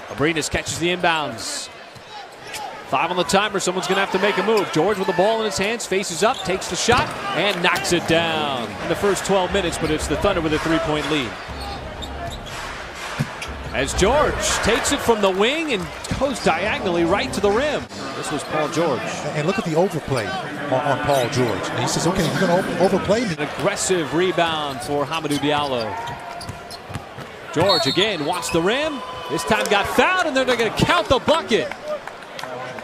Abrinas catches the inbounds. 5 on the timer, someone's gonna have to make a move. George with the ball in his hands, faces up, takes the shot, and knocks it down. In the first 12 minutes, but it's the Thunder with a 3-point lead. As George takes it from the wing and goes diagonally right to the rim. This was Paul George. And look at the overplay on Paul George. And he says, okay, you're gonna overplay me. An aggressive rebound for Hamidou Diallo. George again wants the rim. This time got fouled, and they're gonna count the bucket.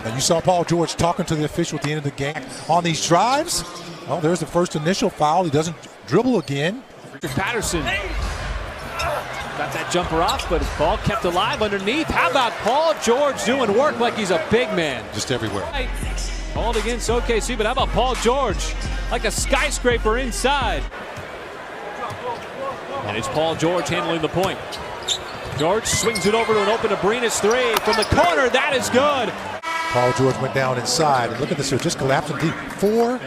And you saw Paul George talking to the official at the end of the game. On these drives, oh, there's the first initial foul. He doesn't dribble again. Patterson got that jumper off, but his ball kept alive underneath. How about Paul George doing work like he's a big man? Just everywhere. Called against OKC, but how about Paul George? Like a skyscraper inside. And it's Paul George handling the point. George swings it over to an open Abrinas 3 from the corner. That is good. Paul George went down inside. And look at this here, just collapsing deep. 4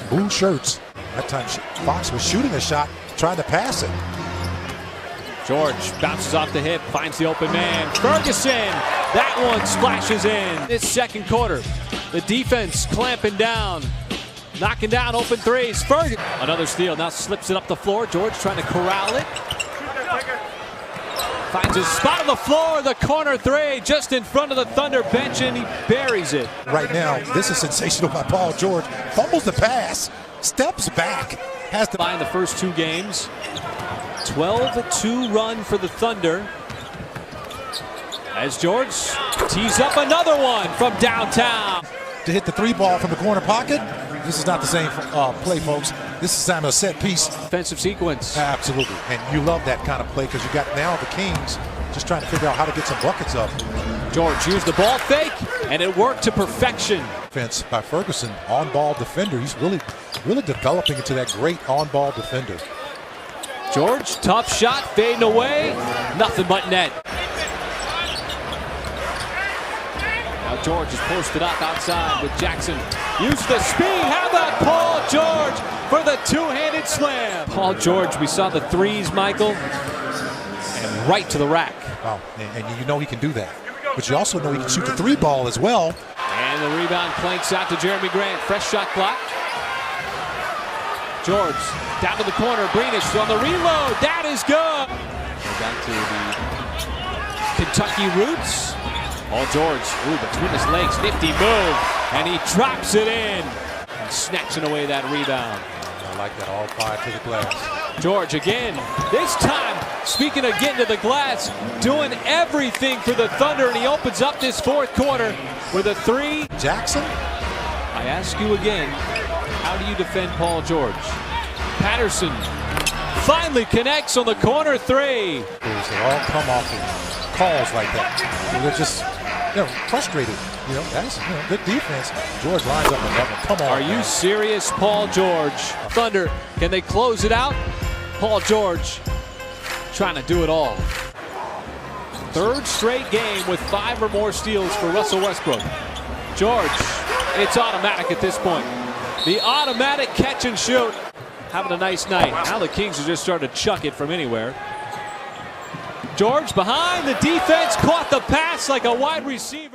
blue shirts. That time Fox was shooting a shot, trying to pass it. George bounces off the hip, finds the open man. Ferguson, that one splashes in. This second quarter, the defense clamping down, knocking down open threes. Ferguson, another steal, now slips it up the floor. George trying to corral it. Finds his spot on the floor, the corner 3, just in front of the Thunder bench, and he buries it. Right now, this is sensational by Paul George. Fumbles the pass, steps back, has to find the first 2 games. 12-2 run for the Thunder. As George tees up another one from downtown. To hit the 3 ball from the corner pocket. This is not the same play, folks. This is time a set piece. Defensive sequence. Absolutely. And you love that kind of play because you got now the Kings just trying to figure out how to get some buckets up. George used the ball fake, and it worked to perfection. Defense by Ferguson, on-ball defender. He's really developing into that great on-ball defender. George, tough shot, fading away, nothing but net. Now George is posted up outside with Jackson. Use the speed, how about Paul George for the 2-handed slam? Paul George, we saw the 3s, Michael, and right to the rack. Wow, and you know he can do that. But you also know he can shoot the 3 ball as well. And the rebound planks out to Jeremy Grant, fresh shot clock. George down to the corner, Abrinas on the reload, that is good. Back to the Kentucky roots. Paul George, between his legs, nifty move, and he drops it in. And snatching away that rebound. I like that, all 5 to the glass. George again, this time, speaking of getting to the glass, doing everything for the Thunder, and he opens up this 4th quarter with a 3. Jackson? I ask you again, how do you defend Paul George? Patterson finally connects on the corner 3. They all come off of calls like that. They're just frustrated. That's good defense. George lines up another. Come on. Are you serious, Paul George? Thunder, can they close it out? Paul George trying to do it all. 3rd straight game with 5 or more steals for Russell Westbrook. George, it's automatic at this point. The automatic catch and shoot. Having a nice night. Now the Kings are just starting to chuck it from anywhere. George behind the defense, caught the pass like a wide receiver.